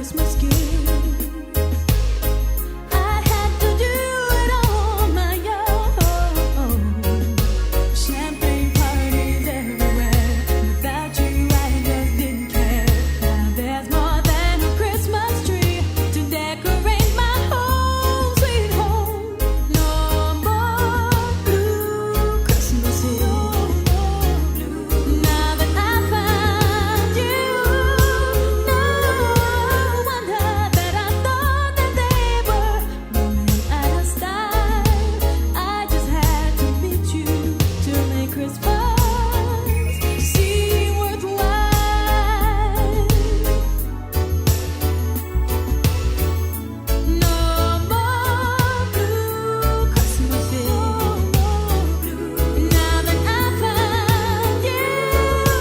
Christmas gift. I had to do it on my own. Champagne parties everywhere. Without you, I just didn't care. Now there's more than a Christmas tree to decorate my home, sweet home. No more blue Christmases. Now that I found you, no wonder that I thought that they were going out of style. I just had to meet you to make Christmas seem worthwhile. No more blue Christmases. Now that I found you, no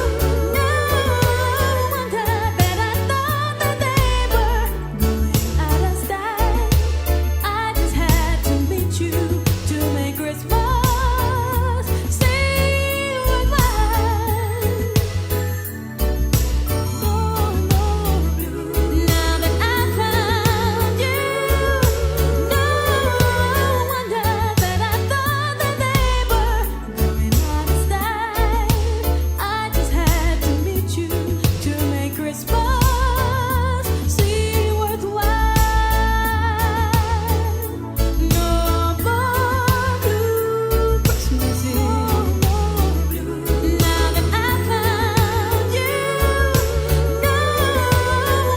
wonder that I thought that they were going out of style. I just had to meet you to make Christmas seem worthwhile. No more blue. Now that I found you, no wonder that I thought that they were going out of style. I just had to meet you to make Christmas seem worthwhile. No more blue Christmases. Now that I found you, no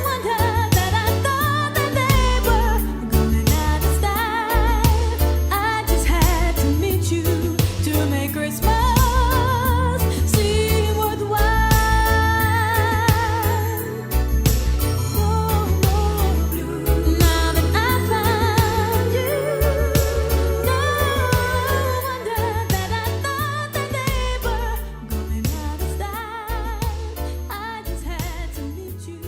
wonder that I thought that they were going out of style. I just had to meet you to make Christmas seem worthwhile. No more blue. Now that I found you, no wonder that I thought that they were going out of style. I just had to meet you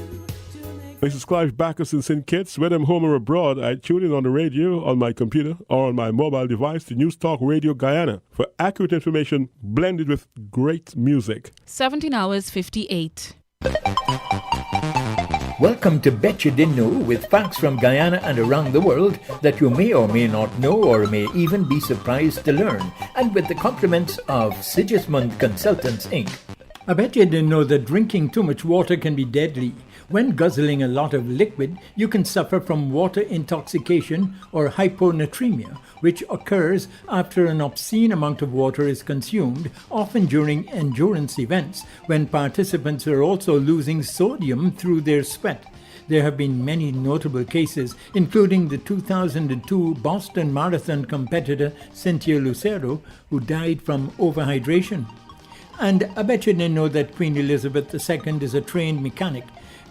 to make. This is Clive Backus in St. Kitts. Whether I'm home or abroad, I tune in on the radio, on my computer, or on my mobile device to News Talk Radio Guyana for accurate information blended with great music. 17 hours 58. Welcome to Bet You Didn't Know, with facts from Guyana and around the world that you may or may not know or may even be surprised to learn, and with the compliments of Sigismund Consultants Inc. I bet you didn't know that drinking too much water can be deadly. When guzzling a lot of liquid, you can suffer from water intoxication or hyponatremia, which occurs after an obscene amount of water is consumed, often during endurance events, when participants are also losing sodium through their sweat. There have been many notable cases, including the 2002 Boston Marathon competitor Cynthia Lucero, who died from overhydration. And I bet you didn't know that Queen Elizabeth II is a trained mechanic.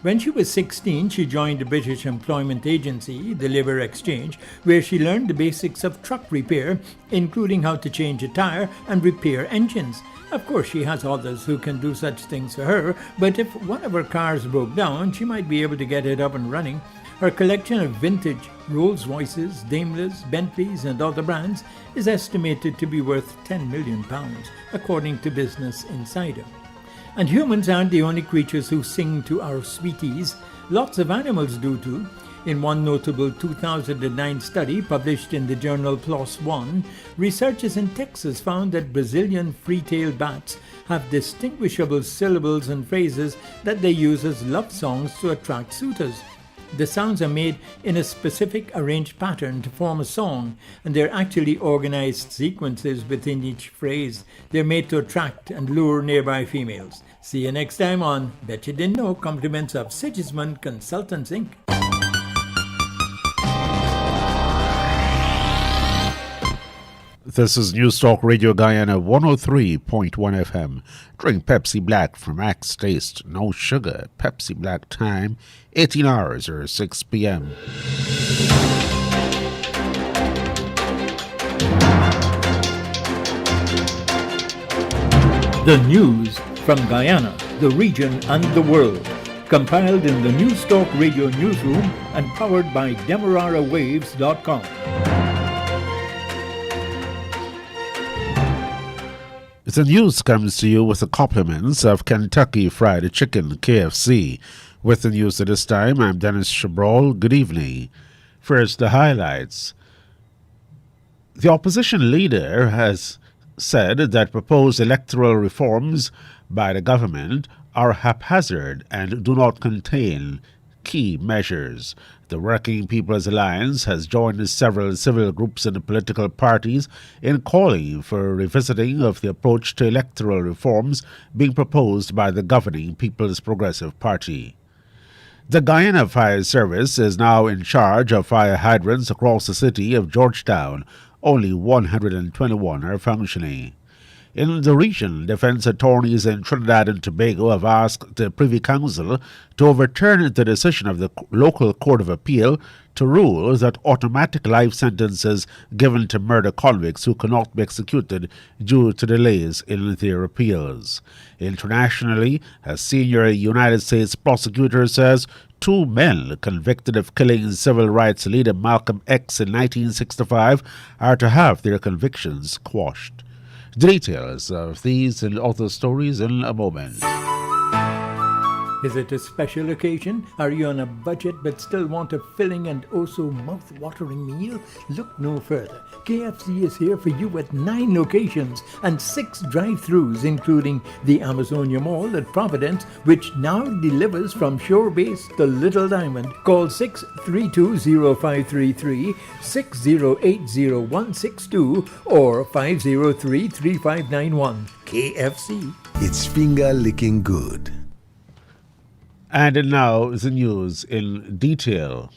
When she was 16, she joined the British employment agency, the Labour Exchange, where she learned the basics of truck repair, including how to change a tyre and repair engines. Of course, she has others who can do such things for her, but if one of her cars broke down, she might be able to get it up and running. Her collection of vintage Rolls-Royces, Daimlers, Bentleys and other brands is estimated to be worth £10 million, according to Business Insider. And humans aren't the only creatures who sing to our sweeties. Lots of animals do too. In one notable 2009 study published in the journal PLOS ONE, researchers in Texas found that Brazilian free-tailed bats have distinguishable syllables and phrases that they use as love songs to attract suitors. The sounds are made in a specific arranged pattern to form a song, and they're actually organized sequences within each phrase. They're made to attract and lure nearby females. See you next time on Bet You Didn't Know. Compliments of Sigismund Consultants Inc. This is News Talk Radio Guyana 103.1 FM. Drink Pepsi Black from Axe Taste. No sugar. Pepsi Black time 18 hours or 6 p.m. The news from Guyana, the region and the world. Compiled in the News Talk Radio newsroom and powered by DemeraraWaves.com. The news comes to you with the compliments of Kentucky Fried Chicken, KFC. With the news at this time, I'm Dennis Chabrol. Good evening. First, the highlights. The opposition leader has said that proposed electoral reforms by the government are haphazard and do not contain key measures. The Working People's Alliance has joined several civil groups and political parties in calling for a revisiting of the approach to electoral reforms being proposed by the governing People's Progressive Party. The Guyana Fire Service is now in charge of fire hydrants across the city of Georgetown. Only 121 are functioning. In the region, defense attorneys in Trinidad and Tobago have asked the Privy Council to overturn the decision of the local Court of Appeal to rule that automatic life sentences given to murder convicts who cannot be executed due to delays in their appeals. Internationally, a senior United States prosecutor says 2 men convicted of killing civil rights leader Malcolm X in 1965 are to have their convictions quashed. Details of these and other stories in a moment. Is it a special occasion? Are you on a budget but still want a filling and also mouth-watering meal? Look no further. KFC is here for you at 9 locations and 6 drive-thrus, including the Amazonia Mall at Providence, which now delivers from Shore Base to Little Diamond. Call 632-0533, 6080162, or 503-3591. KFC. It's finger-licking good. And now the news in detail.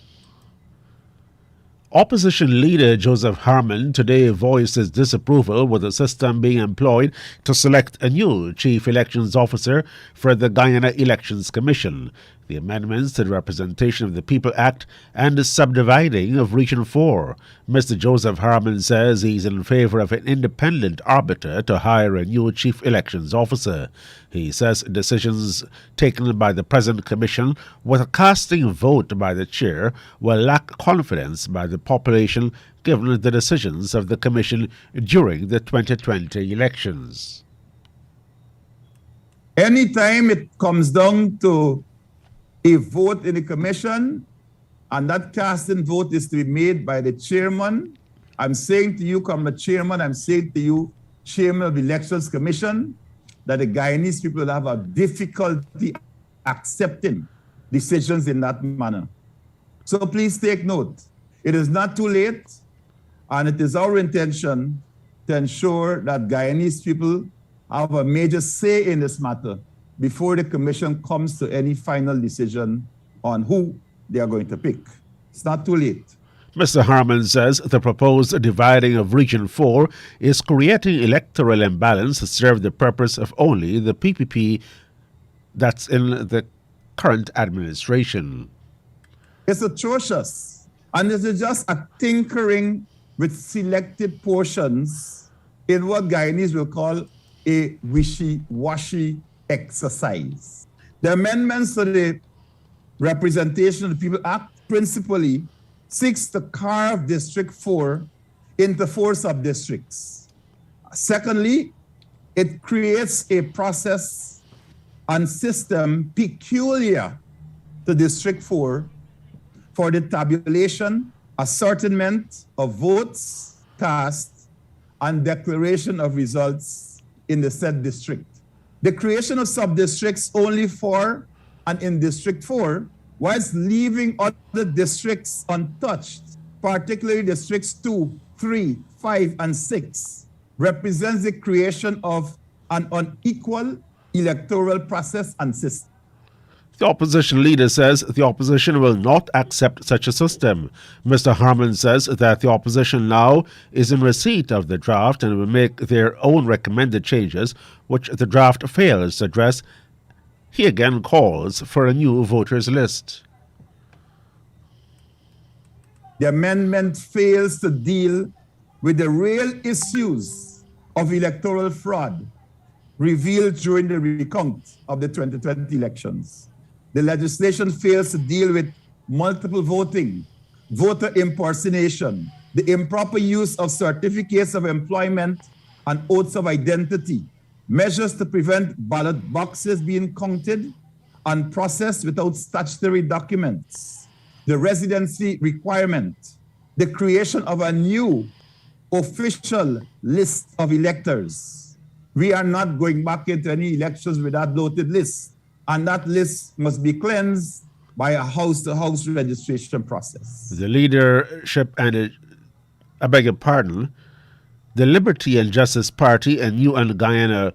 Opposition leader Joseph Harmon today voiced his disapproval with the system being employed to select a new chief elections officer for the Guyana Elections Commission, the amendments to the Representation of the People Act, and the subdividing of Region 4. Mr. Joseph Harmon says he's in favor of an independent arbiter to hire a new chief elections officer. He says decisions taken by the present commission with a casting vote by the chair will lack confidence by the population given the decisions of the commission during the 2020 elections. Anytime it comes down to a vote in the commission, and that casting vote is to be made by the chairman, I'm saying to you, come the chairman, I'm saying to you, chairman of the Elections Commission, that the Guyanese people will have a difficulty accepting decisions in that manner. So please take note. It is not too late, and it is our intention to ensure that Guyanese people have a major say in this matter before the commission comes to any final decision on who they are going to pick. It's not too late. Mr. Harmon says the proposed dividing of Region 4 is creating electoral imbalance to serve the purpose of only the PPP that's in the current administration. It's atrocious. And this is just a tinkering with selected portions in what Guyanese will call a wishy-washy exercise. The amendments to the Representation of the People Act principally seeks to carve District 4 into 4 sub-districts. Secondly, it creates a process and system peculiar to District 4 for the tabulation, ascertainment of votes cast, and declaration of results in the said district. The creation of sub-districts only for and in District 4, whilst leaving other districts untouched, particularly Districts 2, 3, 5, and 6, represents the creation of an unequal electoral process and system. The opposition leader says the opposition will not accept such a system. Mr. Harmon says that the opposition now is in receipt of the draft and will make their own recommended changes, which the draft fails to address. He again calls for a new voters list. The amendment fails to deal with the real issues of electoral fraud revealed during the recount of the 2020 elections. The legislation fails to deal with multiple voting, voter impersonation, the improper use of certificates of employment and oaths of identity, measures to prevent ballot boxes being counted, unprocessed without statutory documents, the residency requirement, the creation of a new official list of electors. We are not going back into any elections with that bloated list, and that list must be cleansed by a house-to-house registration process. The leadership I beg your pardon, the Liberty and Justice Party and New and Guyana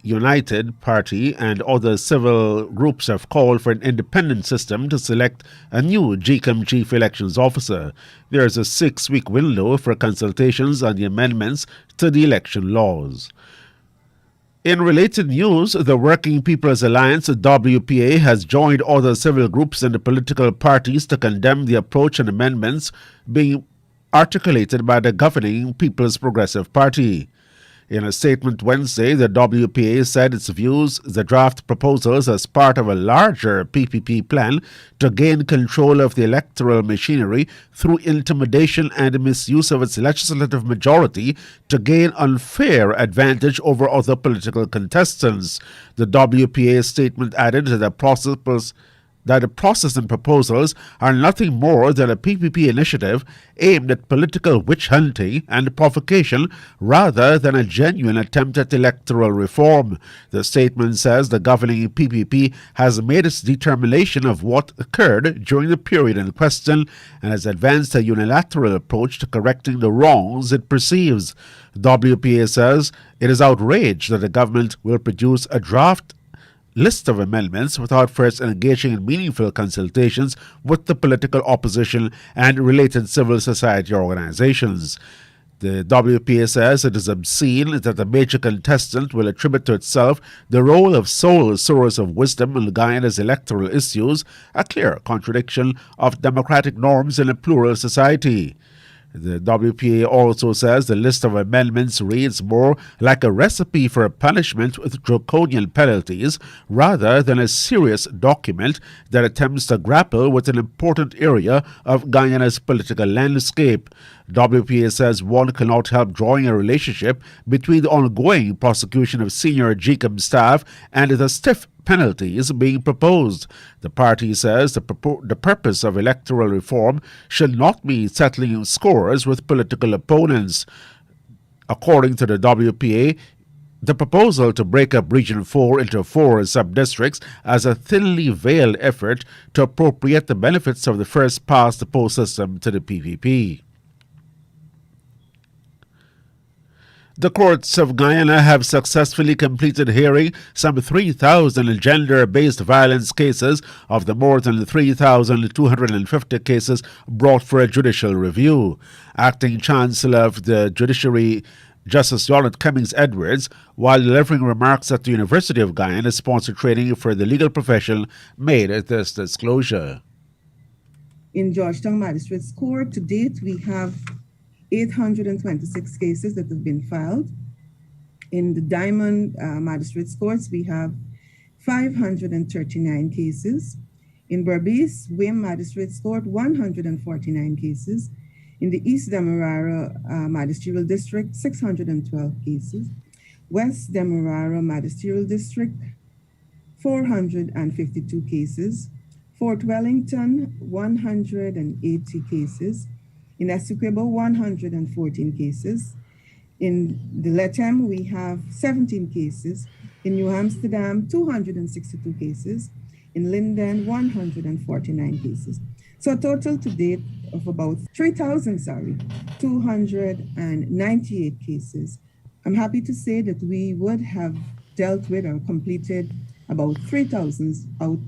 United Party and other civil groups have called for an independent system to select a new GCOM chief elections officer. There is a 6-week window for consultations on the amendments to the election laws. In related news, the Working People's Alliance, WPA, has joined other civil groups and the political parties to condemn the approach and amendments being articulated by the governing People's Progressive Party. In a statement Wednesday, the WPA said its views the draft proposals as part of a larger PPP plan to gain control of the electoral machinery through intimidation and misuse of its legislative majority to gain unfair advantage over other political contestants. The WPA statement added that the process and proposals are nothing more than a PPP initiative aimed at political witch hunting and provocation rather than a genuine attempt at electoral reform. The statement says the governing PPP has made its determination of what occurred during the period in question and has advanced a unilateral approach to correcting the wrongs it perceives. WPA says it is outraged that the government will produce a draft list of amendments without first engaging in meaningful consultations with the political opposition and related civil society organizations. The WPA says it is obscene that a major contestant will attribute to itself the role of sole source of wisdom in Guyana's electoral issues, a clear contradiction of democratic norms in a plural society. The WPA also says the list of amendments reads more like a recipe for a punishment with draconian penalties rather than a serious document that attempts to grapple with an important area of Guyana's political landscape. WPA says one cannot help drawing a relationship between the ongoing prosecution of senior GCOM staff and the stiff penalties being proposed. The party says the purpose of electoral reform should not be settling scores with political opponents. According to the WPA, the proposal to break up Region 4 into 4 sub-districts as a thinly veiled effort to appropriate the benefits of the first-past-the-post system to the PPP. The courts of Guyana have successfully completed hearing some 3,000 gender-based violence cases of the more than 3,250 cases brought for a judicial review. Acting Chancellor of the Judiciary, Justice Yolande Cummings-Edwards, while delivering remarks at the University of Guyana sponsored training for the legal profession, made this disclosure. In Georgetown Magistrates Court, to date, we have 826 cases that have been filed. In the Diamond Magistrates Courts, we have 539 cases. In Berbice, Wim Magistrates Court, 149 cases. In the East Demerara Magisterial District, 612 cases. West Demerara Magisterial District, 452 cases. Fort Wellington, 180 cases. In Essequibo, 114 cases. In the Lethem, we have 17 cases. In New Amsterdam, 262 cases. In Linden, 149 cases. So a total to date of about 298 cases. I'm happy to say that we would have dealt with or completed about 3,000 out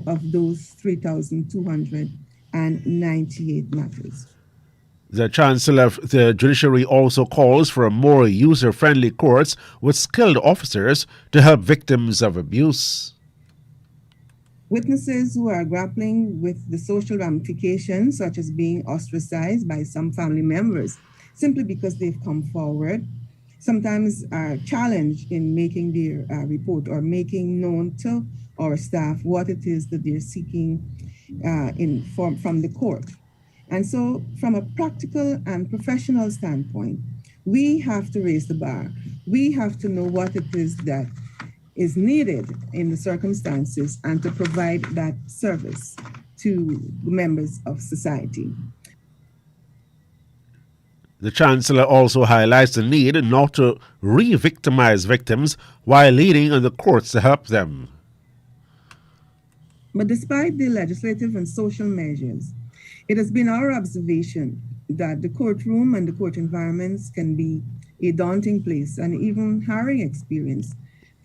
of those 3,298 matters. The Chancellor of the Judiciary also calls for more user-friendly courts with skilled officers to help victims of abuse. Witnesses who are grappling with the social ramifications, such as being ostracized by some family members simply because they've come forward, sometimes are challenged in making their report or making known to our staff what it is that they're seeking from the court. And so from a practical and professional standpoint, we have to raise the bar. We have to know what it is that is needed in the circumstances and to provide that service to the members of society. The Chancellor also highlights the need not to re-victimize victims while leaning on the courts to help them. But despite the legislative and social measures, it has been our observation that the courtroom and the court environments can be a daunting place and even harrowing experience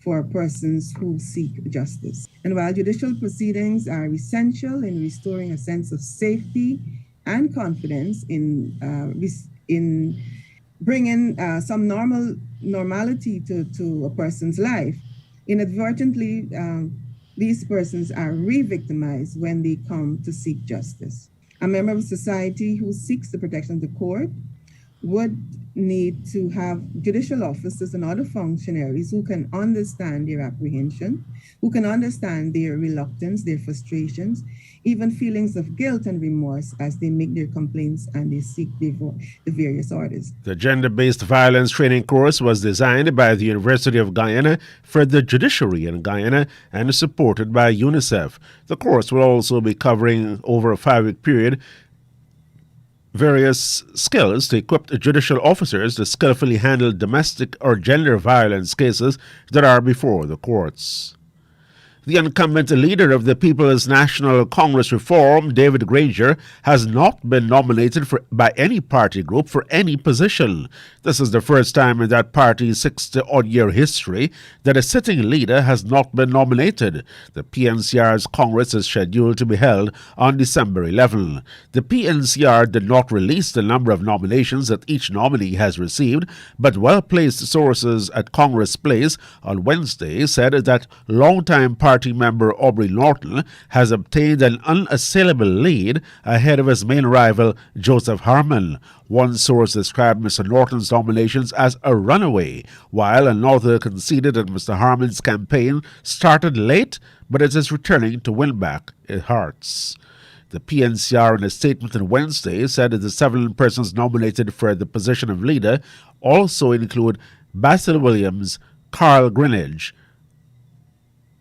for persons who seek justice. And while judicial proceedings are essential in restoring a sense of safety and confidence in bringing some normality to a person's life, inadvertently, these persons are re-victimized when they come to seek justice. A member of society who seeks the protection of the court would need to have judicial officers and other functionaries who can understand their apprehension, who can understand their reluctance, their frustrations, even feelings of guilt and remorse as they make their complaints and they seek the various orders. The gender-based violence training course was designed by the University of Guyana for the judiciary in Guyana and supported by UNICEF. The course will also be covering over a 5-week period various skills to equip judicial officers to skillfully handle domestic or gender violence cases that are before the courts. The incumbent leader of the People's National Congress Reform, David Granger, has not been nominated by any party group for any position. This is the first time in that party's 60-odd-year history that a sitting leader has not been nominated. The PNCR's Congress is scheduled to be held on December 11. The PNCR did not release the number of nominations that each nominee has received, but well-placed sources at Congress Place on Wednesday said that longtime party member Aubrey Norton has obtained an unassailable lead ahead of his main rival, Joseph Harmon. One source described Mr. Norton's nominations as a runaway, while another conceded that Mr. Harmon's campaign started late, but it is returning to win back hearts. The PNCR, in a statement on Wednesday, said that the 7 persons nominated for the position of leader also include Basil Williams, Carl Greenidge,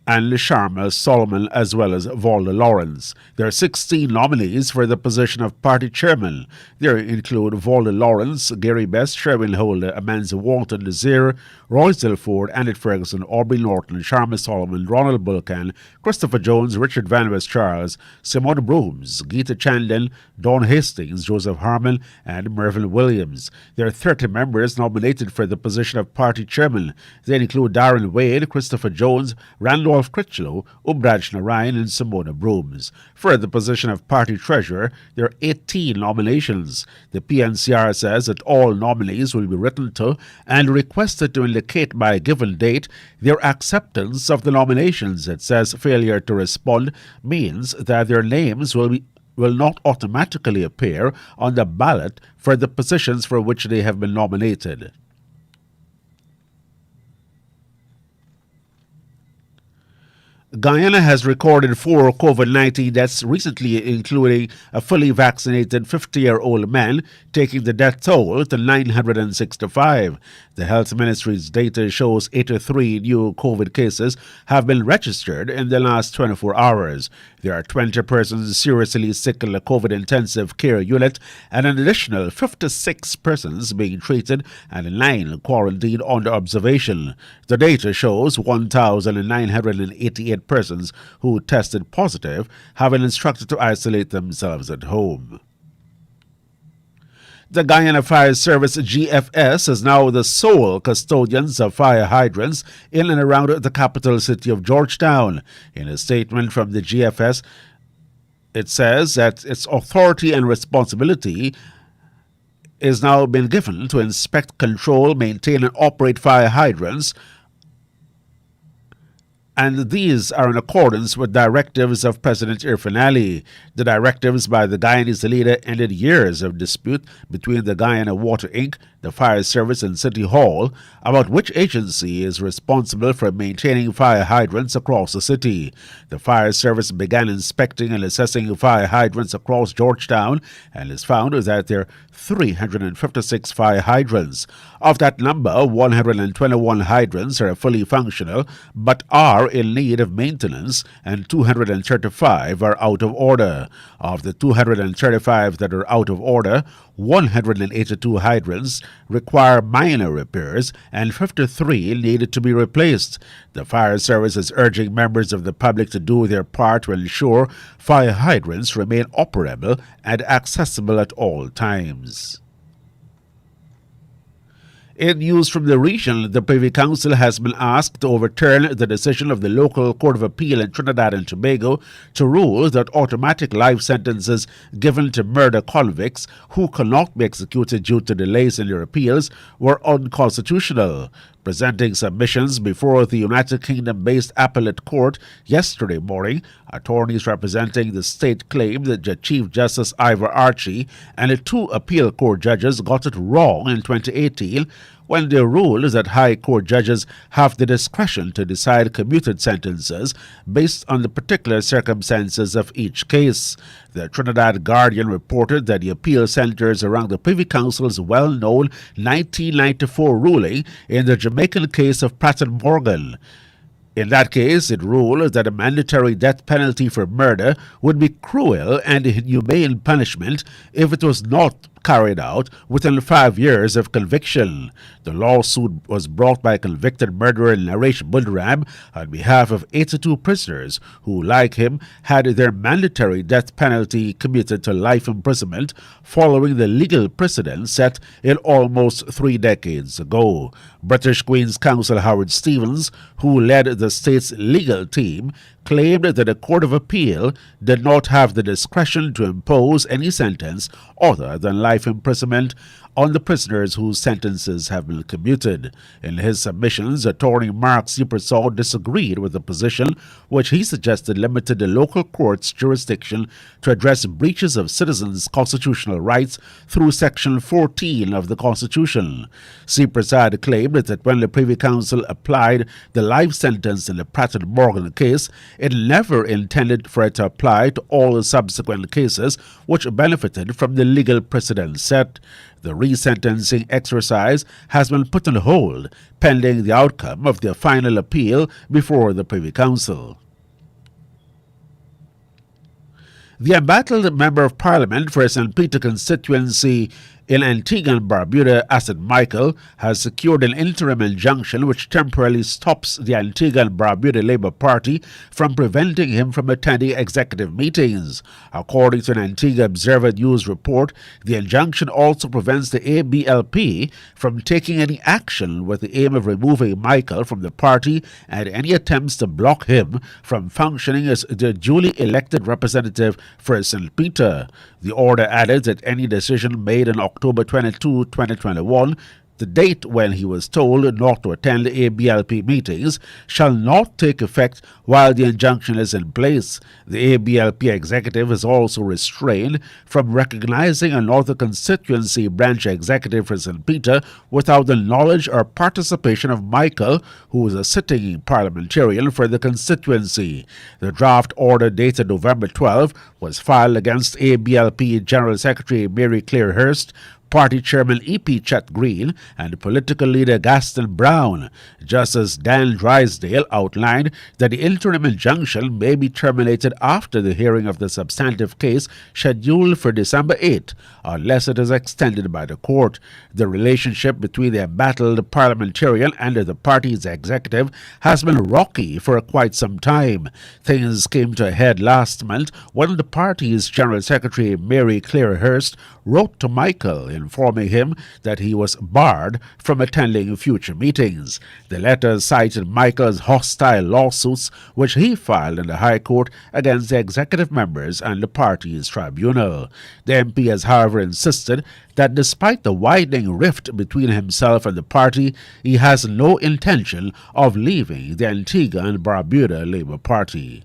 and Sharma Solomon, as well as Valda Lawrence. There are 16 nominees for the position of party chairman. There include Valda Lawrence, Gary Best, Sherwin Holder, Amanza Walton, Nazir, Roy Zilford, Annette Ferguson, Aubrey Norton, Sharma Solomon, Ronald Bulkan, Christopher Jones, Richard Van West Charles, Simone Brooms, Geeta Chandon, Dawn Hastings, Joseph Harmon, and Mervyn Williams. There are 30 members nominated for the position of party chairman. They include Darren Wade, Christopher Jones, Randolph Critchlow, Ubraj Narayan, and Simona Brooms. For the position of party treasurer, there are 18 nominations. The PNCR says that all nominees will be written to and requested to indicate by a given date their acceptance of the nominations. It says failure to respond means that their names will not automatically appear on the ballot for the positions for which they have been nominated. Guyana has recorded 4 COVID-19 deaths recently, including a fully vaccinated 50-year-old man, taking the death toll to 965. The Health Ministry's data shows 83 new COVID cases have been registered in the last 24 hours. There are 20 persons seriously sick in the COVID intensive care unit and an additional 56 persons being treated and 9 quarantined under observation. The data shows 1,988 persons who tested positive have been instructed to isolate themselves at home. The Guyana Fire Service GFS is now the sole custodians of fire hydrants in and around the capital city of Georgetown. In a statement from the GFS, it says that its authority and responsibility is now been given to inspect, control, maintain, and operate fire hydrants and these are in accordance with directives of President Irfan Ali. The directives by the Guyanese leader ended years of dispute between the Guyana Water Inc., the Fire Service, and City Hall about which agency is responsible for maintaining fire hydrants across the city. The Fire Service began inspecting and assessing fire hydrants across Georgetown and has found that there are 356 fire hydrants. Of that number, 121 hydrants are fully functional but are in need of maintenance, and 235 are out of order. Of the 235 that are out of order, 182 hydrants require minor repairs and 53 needed to be replaced. The Fire Service is urging members of the public to do their part to ensure fire hydrants remain operable and accessible at all times. In news from the region, the Privy Council has been asked to overturn the decision of the local Court of Appeal in Trinidad and Tobago to rule that automatic life sentences given to murder convicts who cannot be executed due to delays in their appeals were unconstitutional. Presenting submissions before the United Kingdom-based appellate court yesterday morning, attorneys representing the state claimed that Chief Justice Ivor Archie and the two appeal court judges got it wrong in 2018 when they ruled that high court judges have the discretion to decide commuted sentences based on the particular circumstances of each case. The Trinidad Guardian reported that the appeal centers around the Privy Council's well-known 1994 ruling in the Jamaican case of Pratt and Morgan. In that case, it ruled that a mandatory death penalty for murder would be cruel and inhumane punishment if it was not carried out within 5 years of conviction. The lawsuit was brought by convicted murderer Naresh Bundaram on behalf of 82 prisoners who, like him, had their mandatory death penalty commuted to life imprisonment following the legal precedent set in almost 3 decades ago. British Queen's Counsel Howard Stevens, who led the state's legal team, claimed that the Court of Appeal did not have the discretion to impose any sentence other than life imprisonment on the prisoners whose sentences have been commuted. In his submissions, attorney Mark Supersaw disagreed with the position, which he suggested limited the local court's jurisdiction to address breaches of citizens' constitutional rights through Section 14 of the Constitution. Supersaw claimed that when the Privy Council applied the life sentence in the Pratt and Morgan case, it never intended for it to apply to all the subsequent cases which benefited from the legal precedent set. The resentencing exercise has been put on hold pending the outcome of the final appeal before the Privy Council. The embattled Member of Parliament for St. Peter constituency in Antigua and Barbuda, Asset Michael, has secured an interim injunction which temporarily stops the Antigua and Barbuda Labour Party from preventing him from attending executive meetings. According to an Antigua Observer News report, the injunction also prevents the ABLP from taking any action with the aim of removing Michael from the party and any attempts to block him from functioning as the duly elected representative for St. Peter. The order added that any decision made on October 22, 2021, the date when he was told not to attend ABLP meetings, shall not take effect while the injunction is in place. The ABLP executive is also restrained from recognizing another constituency branch executive for St. Peter without the knowledge or participation of Michael, who is a sitting parliamentarian for the constituency. The draft order dated November 12 was filed against ABLP General Secretary Mary Claire Hurst, Party Chairman E.P. Chet Green, and political leader Gaston Brown. Justice Dan Drysdale outlined that the interim injunction may be terminated after the hearing of the substantive case scheduled for December 8, unless it is extended by the court. The relationship between the embattled parliamentarian and the party's executive has been rocky for quite some time. Things came to a head last month when the party's General Secretary Mary Claire Hurst wrote to Michael in informing him that he was barred from attending future meetings. The letter cited Michael's hostile lawsuits, which he filed in the High Court against the executive members and the party's tribunal. The MP has, however, insisted that despite the widening rift between himself and the party, he has no intention of leaving the Antigua and Barbuda Labour Party.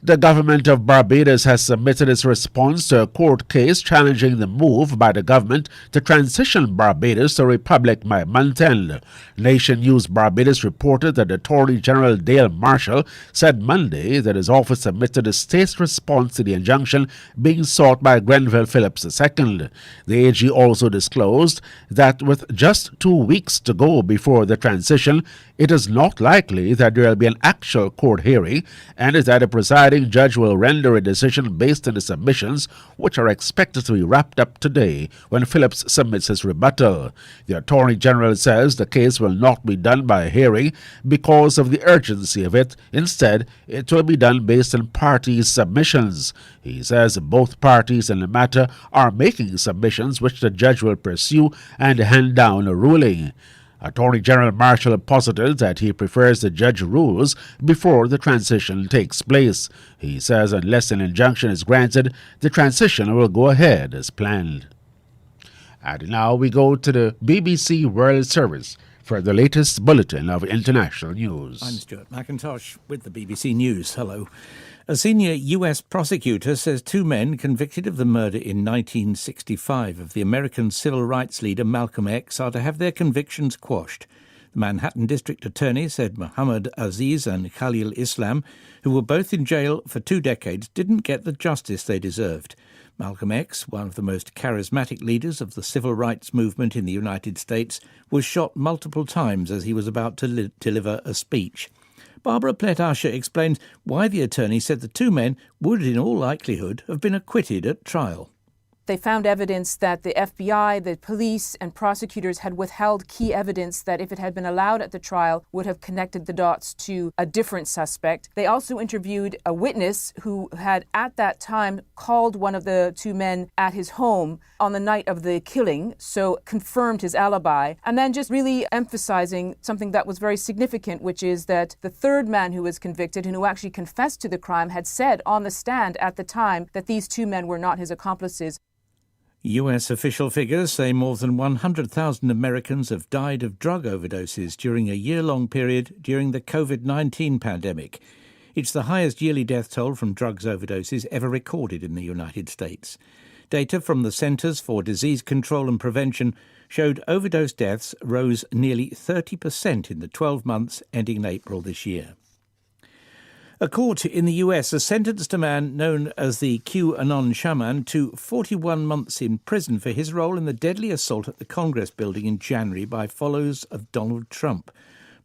The government of Barbados has submitted its response to a court case challenging the move by the government to transition Barbados to a republic by month end. Nation News Barbados reported that Attorney General Dale Marshall said Monday that his office submitted a state's response to the injunction being sought by Grenville Phillips II. The AG also disclosed that with just 2 weeks to go before the transition, it is not likely that there will be an actual court hearing, and that a presiding judge will render a decision based on the submissions, which are expected to be wrapped up today when Phillips submits his rebuttal. The Attorney General says the case will not be done by a hearing because of the urgency of it. Instead, it will be done based on parties' submissions. He says both parties in the matter are making submissions which the judge will pursue and hand down a ruling. Attorney General Marshall posited that he prefers the judge rules before the transition takes place. He says unless an injunction is granted, the transition will go ahead as planned. And now we go to the BBC World Service for the latest bulletin of international news. I'm Stuart McIntosh with the BBC News. Hello. A senior US prosecutor says 2 men convicted of the murder in 1965 of the American civil rights leader Malcolm X are to have their convictions quashed. The Manhattan District Attorney said Muhammad Aziz and Khalil Islam, who were both in jail for 2 decades, didn't get the justice they deserved. Malcolm X, one of the most charismatic leaders of the civil rights movement in the United States, was shot multiple times as he was about to deliver a speech. Barbara Plett-Usher explains why the attorney said the 2 men would, in all likelihood, have been acquitted at trial. They found evidence that the FBI, the police, and prosecutors had withheld key evidence that, if it had been allowed at the trial, would have connected the dots to a different suspect. They also interviewed a witness who had, at that time, called one of the 2 men at his home on the night of the killing, so confirmed his alibi. And then just really emphasizing something that was very significant, which is that the 3rd man who was convicted and who actually confessed to the crime had said on the stand at the time that these 2 men were not his accomplices. US official figures say more than 100,000 Americans have died of drug overdoses during a year-long period during the COVID-19 pandemic. It's the highest yearly death toll from drugs overdoses ever recorded in the United States. Data from the Centers for Disease Control and Prevention showed overdose deaths rose nearly 30% in the 12 months ending in April this year. A court in the US has sentenced a man known as the QAnon shaman to 41 months in prison for his role in the deadly assault at the Congress building in January by followers of Donald Trump.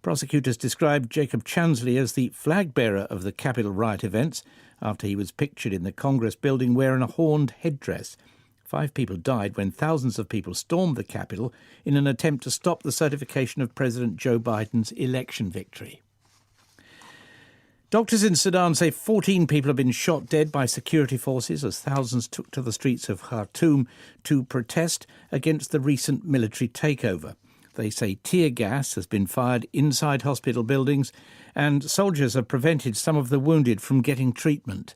Prosecutors described Jacob Chansley as the flag bearer of the Capitol riot events after he was pictured in the Congress building wearing a horned headdress. 5 people died when thousands of people stormed the Capitol in an attempt to stop the certification of President Joe Biden's election victory. Doctors in Sudan say 14 people have been shot dead by security forces as thousands took to the streets of Khartoum to protest against the recent military takeover. They say tear gas has been fired inside hospital buildings and soldiers have prevented some of the wounded from getting treatment.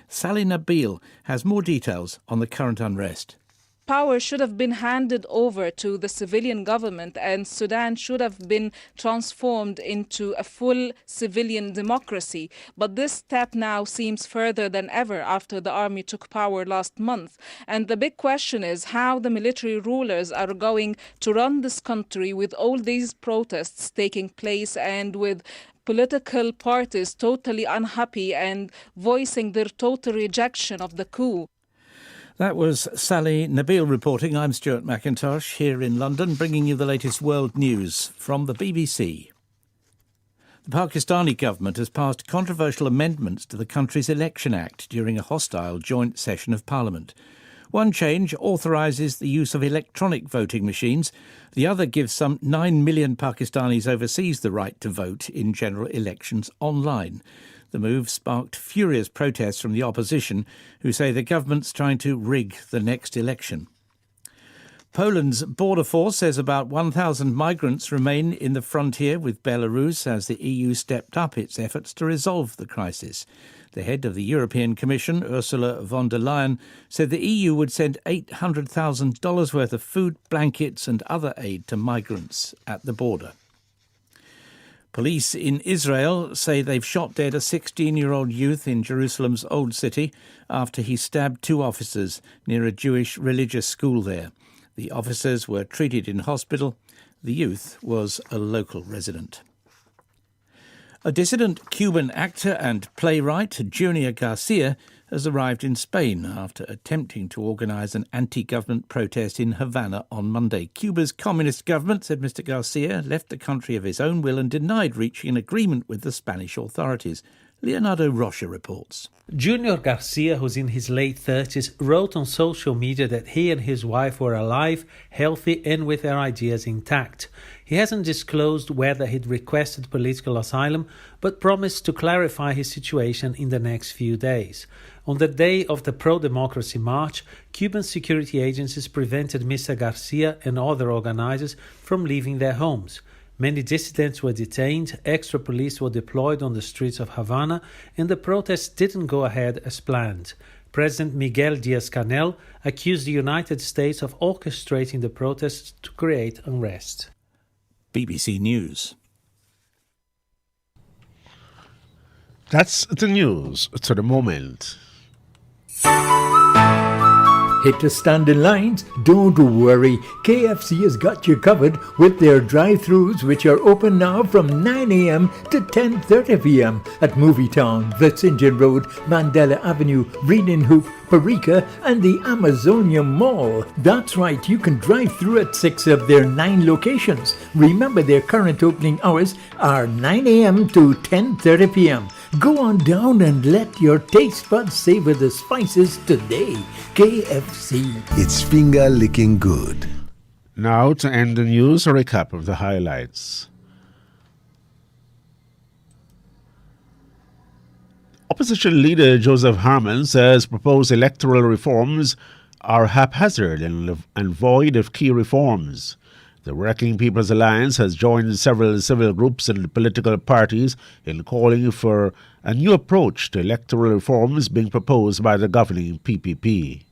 Sally Nabil has more details on the current unrest. Power should have been handed over to the civilian government and Sudan should have been transformed into a full civilian democracy. But this step now seems further than ever after the army took power last month. And the big question is how the military rulers are going to run this country with all these protests taking place and with political parties totally unhappy and voicing their total rejection of the coup. That was Sally Nabil reporting. I'm Stuart McIntosh here in London, bringing you the latest world news from the BBC. The Pakistani government has passed controversial amendments to the country's Election Act during a hostile joint session of Parliament. One change authorises the use of electronic voting machines. The other gives some 9 million Pakistanis overseas the right to vote in general elections online. The move sparked furious protests from the opposition, who say the government's trying to rig the next election. Poland's border force says about 1,000 migrants remain in the frontier with Belarus as the EU stepped up its efforts to resolve the crisis. The head of the European Commission, Ursula von der Leyen, said the EU would send $800,000 worth of food, blankets and other aid to migrants at the border. Police in Israel say they've shot dead a 16-year-old youth in Jerusalem's Old City after he stabbed 2 officers near a Jewish religious school there. The officers were treated in hospital. The youth was a local resident. A dissident Cuban actor and playwright, Junior Garcia, has arrived in Spain after attempting to organise an anti-government protest in Havana on Monday. Cuba's communist government, said Mr Garcia, left the country of his own will and denied reaching an agreement with the Spanish authorities. Leonardo Rocha reports. Junior Garcia, who's in his late 30s, wrote on social media that he and his wife were alive, healthy and with their ideas intact. He hasn't disclosed whether he'd requested political asylum, but promised to clarify his situation in the next few days. On the day of the pro-democracy march, Cuban security agencies prevented Mr. Garcia and other organizers from leaving their homes. Many dissidents were detained, extra police were deployed on the streets of Havana, and the protests didn't go ahead as planned. President Miguel Díaz-Canel accused the United States of orchestrating the protests to create unrest. BBC News. That's the news to the moment. Hit to stand in lines? Don't worry. KFC has got you covered with their drive-thrus, which are open now from 9 a.m. to 10:30 p.m. at Movietown, Vlissingen Road, Mandela Avenue, Reading Hoop, Parika and the Amazonia Mall. That's right, you can drive through at 6 of their 9 locations. Remember, their current opening hours are 9 a.m. to 10:30 p.m. Go on down and let your taste buds savor the spices today. KFC. It's finger licking good. Now to end the news, a recap of the highlights. Opposition leader Joseph Harman says proposed electoral reforms are haphazard and void of key reforms. The Working People's Alliance has joined several civil groups and political parties in calling for a new approach to electoral reforms being proposed by the governing PPP.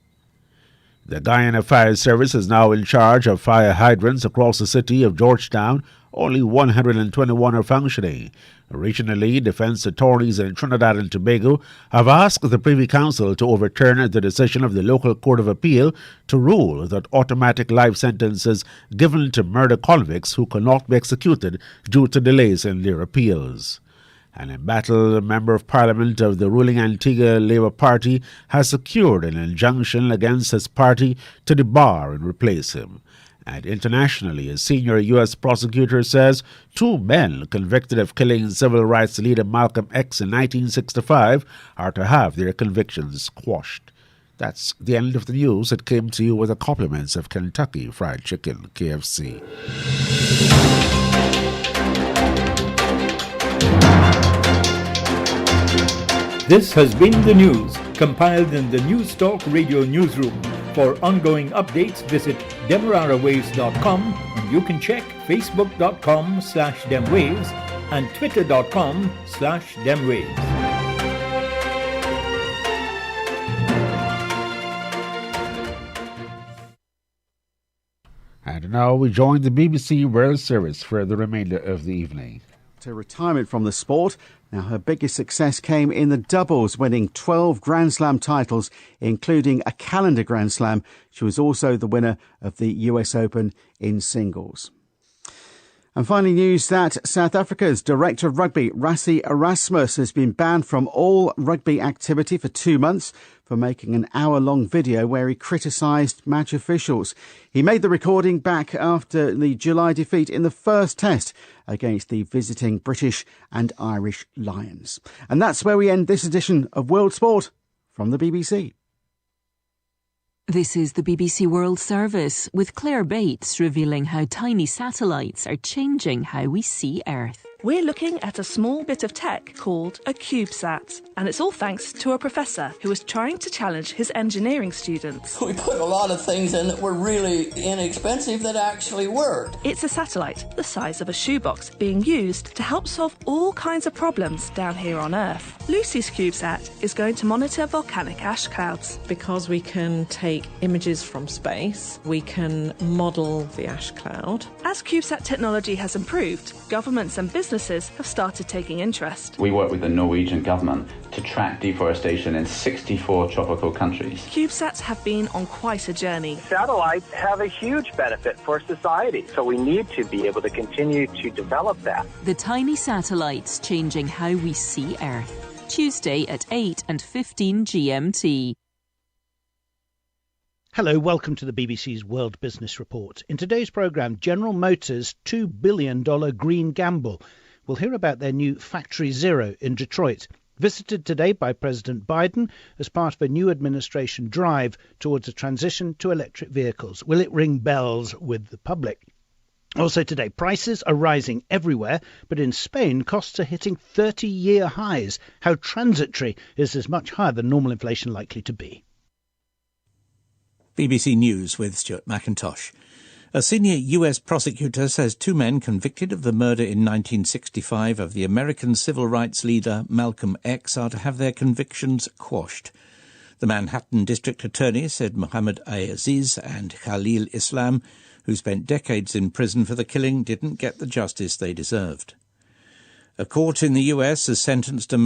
The Guyana Fire Service is now in charge of fire hydrants across the city of Georgetown. Only 121 are functioning. Regionally, defense attorneys in Trinidad and Tobago have asked the Privy Council to overturn the decision of the local Court of Appeal to rule that automatic life sentences given to murder convicts who cannot be executed due to delays in their appeals. An embattled member of parliament of the ruling Antigua Labour Party has secured an injunction against his party to debar and replace him. And internationally, a senior U.S. prosecutor says 2 men convicted of killing civil rights leader Malcolm X in 1965 are to have their convictions quashed. That's the end of the news. It came to you with the compliments of Kentucky Fried Chicken, KFC. This has been the news, compiled in the News Talk Radio Newsroom. For ongoing updates, visit demerarawaves.com, and you can check facebook.com/demwaves and twitter.com/demwaves. And now we join the BBC World Service for the remainder of the evening. To retirement from the sport. Now, her biggest success came in the doubles, winning 12 Grand Slam titles, including a calendar Grand Slam. She was also the winner of the US Open in singles. And finally, news that South Africa's Director of Rugby, Rassie Erasmus, has been banned from all rugby activity for 2 months for making an hour-long video where he criticised match officials. He made the recording back after the July defeat in the first test against the visiting British and Irish Lions. And that's where we end this edition of World Sport from the BBC. This is the BBC World Service with Claire Bates revealing how tiny satellites are changing how we see Earth. We're looking at a small bit of tech called a CubeSat, and it's all thanks to a professor who is trying to challenge his engineering students. We put a lot of things in that were really inexpensive that actually worked. It's a satellite the size of a shoebox being used to help solve all kinds of problems down here on Earth. Lucy's CubeSat is going to monitor volcanic ash clouds. Because we can take images from space, we can model the ash cloud. As CubeSat technology has improved, governments and businesses have started taking interest. We work with the Norwegian government to track deforestation in 64 tropical countries. CubeSats have been on quite a journey. Satellites have a huge benefit for society, so we need to be able to continue to develop that. The tiny satellites changing how we see Earth. Tuesday at 8:15 GMT. Hello, welcome to the BBC's World Business Report. In today's programme, General Motors' $2 billion green gamble. We'll hear about their new Factory Zero in Detroit, visited today by President Biden as part of a new administration drive towards a transition to electric vehicles. Will it ring bells with the public? Also today, prices are rising everywhere, but in Spain, costs are hitting 30-year highs. How transitory is this much higher than normal inflation likely to be? BBC News with Stuart McIntosh. A senior US prosecutor says two men convicted of the murder in 1965 of the American civil rights leader Malcolm X are to have their convictions quashed. The Manhattan District Attorney said Muhammad Aziz and Khalil Islam, who spent decades in prison for the killing, didn't get the justice they deserved. A court in the US has sentenced a